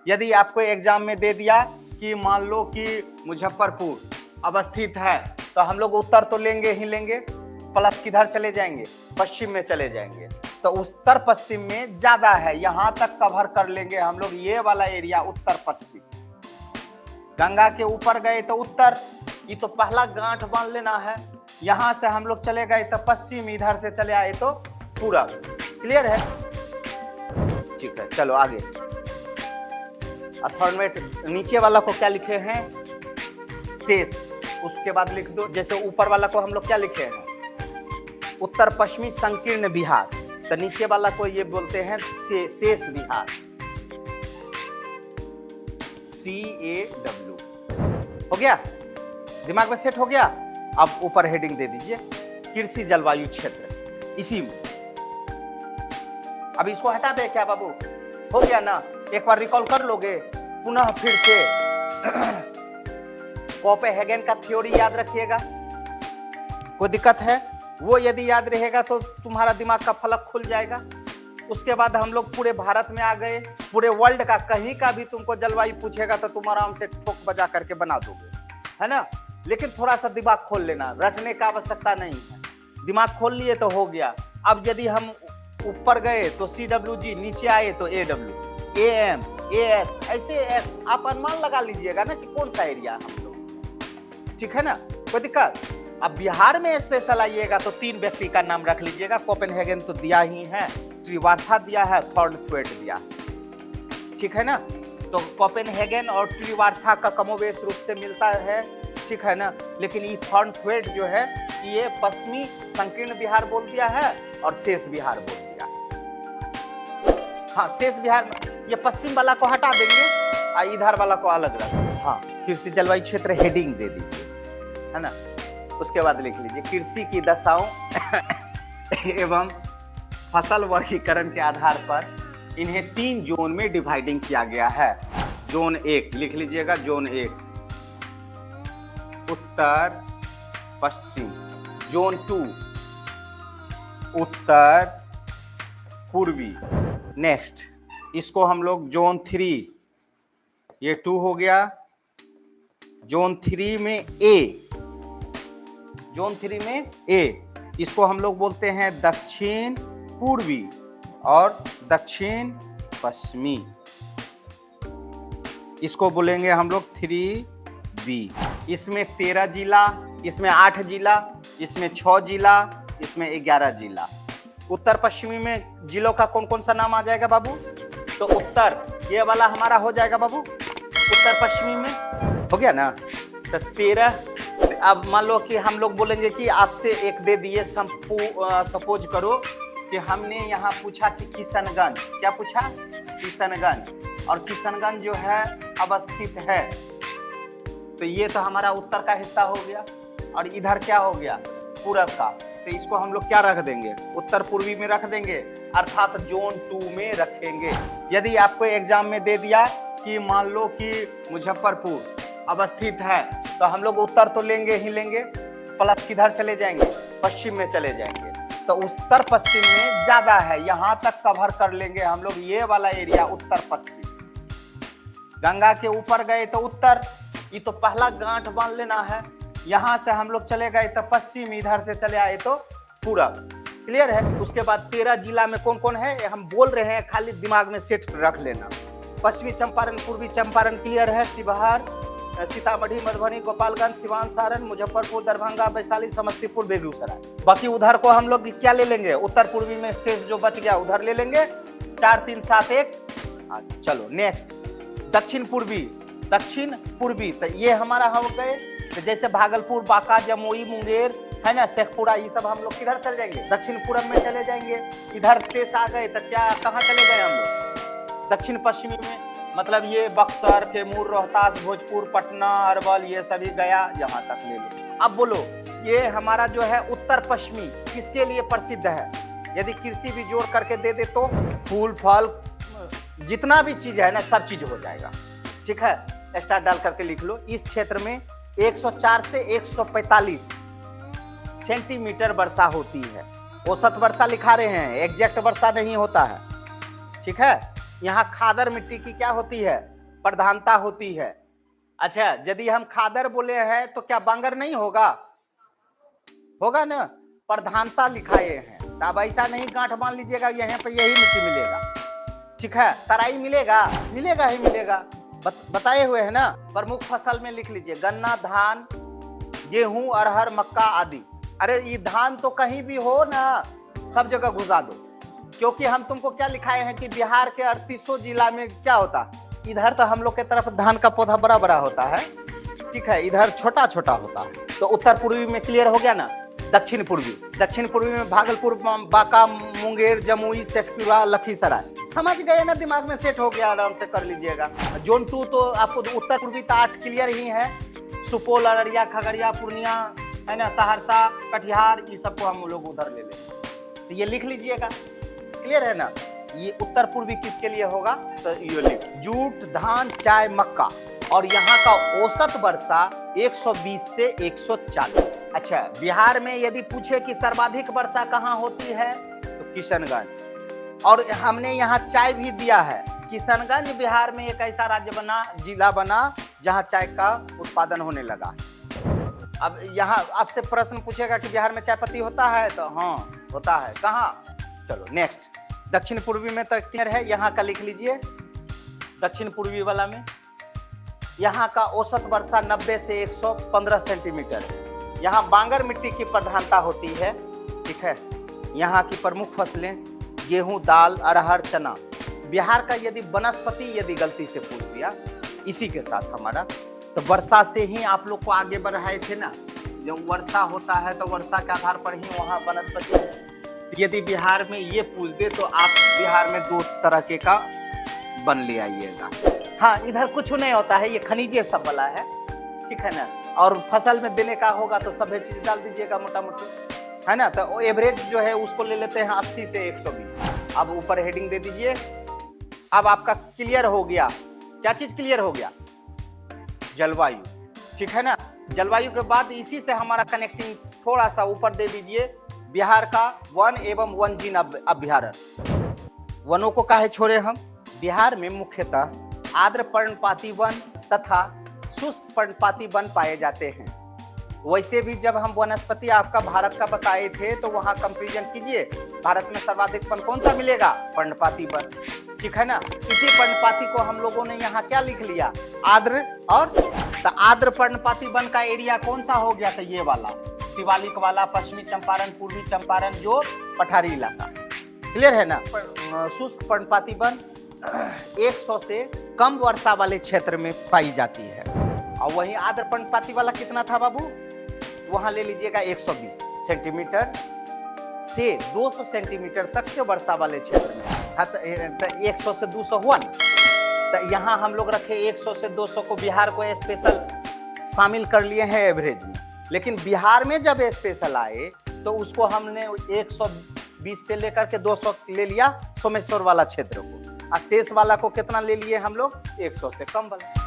यदि आपको एग्जाम में दे दिया कि मान लो कि मुजफ्फरपुर अवस्थित है, तो हम लोग उत्तर तो लेंगे ही लेंगे, प्लस किधर चले जाएंगे, पश्चिम में चले जाएंगे। तो उत्तर पश्चिम में ज्यादा है, यहां तक कवर कर लेंगे हम लोग, ये वाला एरिया उत्तर पश्चिम। गंगा के ऊपर गए तो उत्तर, ये तो पहला गांठ बांध लेना है। यहां से हम लोग चले गए तो पश्चिम, इधर से चले आए तो पूरब। क्लियर है? ठीक है, चलो आगे। अथर्ववेद नीचे वाला को क्या लिखे हैं, शेष, उसके बाद लिख दो। जैसे ऊपर वाला को हम लोग क्या लिखे हैं, उत्तर पश्चिमी संकीर्ण बिहार, तो नीचे वाला को ये बोलते हैं शेष बिहार, CAW। हो गया, दिमाग में सेट हो गया। अब ऊपर हेडिंग दे दीजिए, कृषि जलवायु क्षेत्र, इसी में। अब इसको हटा दे क्या बाबू, हो गया ना? एक बार रिकॉल कर लोगे पुनः फिर से। कोपेनहेगन का थ्योरी याद रखिएगा, कोई दिक्कत है? वो यदि याद रहेगा तो तुम्हारा दिमाग का फलक खुल जाएगा। उसके बाद हम लोग पूरे भारत में आ गए, पूरे वर्ल्ड का कहीं का भी तुमको जलवायु पूछेगा तो तुम आराम से ठोक बजा करके बना दोगे, है ना? लेकिन थोड़ा सा दिमाग खोल लेना, रटने का आवश्यकता नहीं है, दिमाग खोल लिए तो हो गया। अब यदि हम ऊपर गए तो CWG, नीचे आए तो AW, AM, AS, ऐसे आप अनुमान लगा लीजिएगा ना कि कौन सा एरिया हम लोग, ठीक है ना? कोई दिक्कत? अब बिहार में स्पेशल आइएगा तो 3 व्यक्ति का नाम रख लीजिएगा। कोपेनहेगन तो दिया ही है, त्रिवार्था दिया है, थॉर्नथवेट दिया, ठीक है ना? तो कोपेनहेगन और त्रिवार्था का कमोबेश रूप से मिलता है, ठीक है ना? लेकिन ये थॉर्नथवेट जो है ये पश्चिमी संकीर्ण बिहार बोल दिया है और शेष बिहार बोल दिया। हाँ, शेष बिहार, ये पश्चिम वाला को हटा देंगे और इधर वाला को अलग रख। हाँ, कृषि जलवायु क्षेत्र हेडिंग दे दीजिए, है ना? उसके बाद लिख लीजिए, कृषि की दशाओं एवं फसल वर्गीकरण के आधार पर इन्हें 3 जोन में डिवाइडिंग किया गया है। जोन 1 लिख लीजिएगा, जोन 1 उत्तर पश्चिम, जोन 2 उत्तर पूर्वी। नेक्स्ट, इसको हम लोग जोन 3, ये 2 हो गया। जोन 3 में ए, जोन 3 में ए, इसको हम लोग बोलते हैं दक्षिण पूर्वी और दक्षिण पश्चिमी, इसको बोलेंगे हम लोग 3B। इसमें 13 जिला, इसमें 8 जिला, इसमें 6 जिला, इसमें 11 जिला। उत्तर पश्चिमी में जिलों का कौन कौन सा नाम आ जाएगा बाबू? तो उत्तर, ये वाला हमारा हो जाएगा बाबू, उत्तर पश्चिमी में हो गया ना? तो 13। अब मान लो कि हम लोग बोलेंगे कि आपसे एक दे दिए, सपोज करो कि हमने यहाँ पूछा कि किशनगंज, क्या पूछा? किशनगंज, और किशनगंज जो है अवस्थित है, तो ये तो हमारा उत्तर का हिस्सा हो गया, और इधर क्या हो गया? पूरब का। तो इसको हम लोग क्या रख देंगे? उत्तर पूर्वी में रख देंगे, अर्थात जोन 2 में रखेंगे। यदि आपको एग्जाम में दे दिया कि मान लो कि मुजफ्फरपुर अवस्थित है, तो हम लोग उत्तर तो लेंगे ही लेंगे, प्लस किधर चले जाएंगे? पश्चिम में चले जाएंगे। तो उत्तर पश्चिम में ज्यादा है, यहां तक कवर कर लेंगे हम लोग, ये वाला एरिया उत्तर पश्चिम। गंगा के ऊपर गए तो उत्तर, ये तो पहला गांठ बांध लेना है। यहां से हम लोग चले गए तो पश्चिम, इधर से चले आए तो पूरब। क्लियर है? उसके बाद 13 जिला में कौन कौन है हम बोल रहे हैं, खाली दिमाग में सेट रख लेना। पश्चिमी चंपारण, पूर्वी चंपारण क्लियर है, शिवहर, सीतामढ़ी, मधुबनी, गोपालगंज, सिवान, सारण, मुजफ्फरपुर, दरभंगा, वैशाली, समस्तीपुर, बेगूसराय। बाकी उधर को हम लोग क्या ले लेंगे? उत्तर पूर्वी में शेष जो बच गया उधर ले लेंगे। 4 3 7 1। चलो नेक्स्ट, दक्षिण पूर्वी, दक्षिण पूर्वी, तो ये हमारा हो गए। तो जैसे भागलपुर, बांका, जमुई, मुंगेर, है ना, शेखपुरा, ये सब हम लोग किधर चले जाएंगे? दक्षिण पूरब में चले जाएंगे। इधर शेष आ गए तो क्या कहाँ चले गए हम लोग? दक्षिण पश्चिमी में, मतलब ये बक्सर, कैमूर, रोहतास, भोजपुर, पटना, अरवल, ये सभी गया, यहाँ तक ले लो। अब बोलो, ये हमारा जो है उत्तर पश्चिमी किसके लिए प्रसिद्ध है? यदि कृषि भी जोड़ करके दे दे तो फूल फल जितना भी चीज है ना, सब चीज हो जाएगा। ठीक है, स्टार डाल करके लिख लो। इस क्षेत्र में 104 से 145 सेंटीमीटर वर्षा होती है। औसत वर्षा लिखा रहे हैं, एग्जैक्ट वर्षा नहीं होता है। ठीक है, यहाँ खादर मिट्टी की क्या होती है? प्रधानता होती है। अच्छा, यदि हम खादर बोले हैं तो क्या बांगर नहीं होगा? होगा ना, प्रधानता लिखाए हैं। तो अब ऐसा नहीं गांठ मान लीजिएगा यहाँ पे यही मिट्टी मिलेगा, ठीक है, तराई मिलेगा, मिलेगा ही मिलेगा, बताए हुए है ना। प्रमुख फसल में लिख लीजिए गन्ना, धान, गेहूं, अरहर, मक्का आदि। अरे ये धान तो कहीं भी हो ना, सब जगह घुसा दो, क्योंकि हम तुमको क्या लिखाए हैं कि बिहार के 38 जिला में क्या होता है, इधर तो हम लोग के तरफ धान का पौधा बड़ा बड़ा होता है, ठीक है, इधर छोटा छोटा होता है। तो उत्तर पूर्वी में क्लियर हो गया ना। दक्षिण पूर्वी में भागलपुर, बांका, मुंगेर, जमुई, शेखपुरा, लखीसराय। समझ गए ना, दिमाग में सेट हो गया, आराम से कर लीजिएगा। जोन 2 तो आपको उत्तर पूर्वी तो 8 क्लियर ही है, सुपौल, अररिया, खगड़िया, पूर्णिया, है ना, सहरसा, कटिहार, ये सबको हम लोग उधर ले लेंगे। तो ये लिख लीजिएगा, क्लियर है ना। ये उत्तर पूर्वी किसके लिए होगा, तो ये लिख, जूट, धान, चाय, मक्का, और यहाँ का औसत वर्षा 120 से 140। अच्छा, बिहार में यदि पूछे कि सर्वाधिक वर्षा कहाँ होती है, तो किशनगंज। और हमने यहाँ चाय भी दिया है। किशनगंज बिहार में एक ऐसा राज्य बना, जिला बना, जहाँ चाय का उत्पादन होने लगा। अब यहाँ आपसे प्रश्न पूछेगा कि बिहार में चाय पत्ती होता है, तो हाँ होता है। कहाँ? चलो नेक्स्ट। दक्षिण पूर्वी में तो क्लियर है, यहाँ का लिख लीजिए। दक्षिण पूर्वी वाला में यहाँ का औसत वर्षा 90 से 115 सेंटीमीटर है। यहाँ बांगर मिट्टी की प्रधानता होती है, ठीक है। यहाँ की प्रमुख फसलें गेहूं, दाल, अरहर, चना। बिहार का यदि वनस्पति यदि गलती से पूछ दिया इसी के साथ हमारा, तो वर्षा से ही आप लोग को आगे बढ़ रहे थे ना। जब वर्षा होता है तो वर्षा के आधार पर ही वहाँ वनस्पति है। यदि बिहार में ये पूछ दे तो आप बिहार में 2 तरह के का बन ले आइएगा। हाँ, इधर कुछ नहीं होता है, ये खनिजे सब वाला है, ठीक है ना। और फसल में देने का होगा तो सभी चीज डाल दीजिएगा मोटा मोटी, है ना। तो एवरेज जो है उसको ले लेते हैं 80 से 120। अब ऊपर हेडिंग दे दीजिए। अब आपका क्लियर हो गया, क्या चीज क्लियर हो गया? जलवायु, ठीक है ना। जलवायु के बाद इसी से हमारा कनेक्टिंग थोड़ा सा ऊपर दे दीजिए, बिहार का वन एवं वन्यजीव अभ्यारण्य। वनों को काहे छोड़े हम? बिहार में मुख्यतः आर्द्र पर्णपाती वन तथा शुष्क पर्णपाती वन पाए जाते हैं। वैसे भी जब हम वनस्पति आपका भारत का बताए थे तो वहां कंपैरिजन कीजिए, भारत में सर्वाधिक वन कौन सा मिलेगा? पर्णपाती वन, ठीक है ना। इसी पर्णपाती को हम लोगों ने यहाँ क्या लिख लिया? आर्द्र। और तो आर्द्र पर्णपाती वन का एरिया कौन सा हो गया? तो ये वाला शिवालिक वाला, पश्चिमी चंपारण, पूर्वी चंपारण, जो पठारी इलाका, क्लियर है ना। शुष्क पर्णपाती वन 100 से कम वर्षा वाले क्षेत्र में पाई जाती है। और वहीं आर्द्र पर्णपाती वाला कितना था बाबू? वहां ले लीजिएगा 120 सेंटीमीटर से 200 सेंटीमीटर तक के वर्षा वाले क्षेत्र में। तो 100 से 200 हुआ ना, तो यहाँ हम लोग रखे 100 से 200 को, बिहार को स्पेशल शामिल कर लिए हैं एवरेज में। लेकिन बिहार में जब स्पेशल आए तो उसको हमने 120 से लेकर के 200 ले लिया सोमेश्वर वाला क्षेत्र को, और शेष वाला को कितना ले लिए हम लोग? 100 से कम वाला।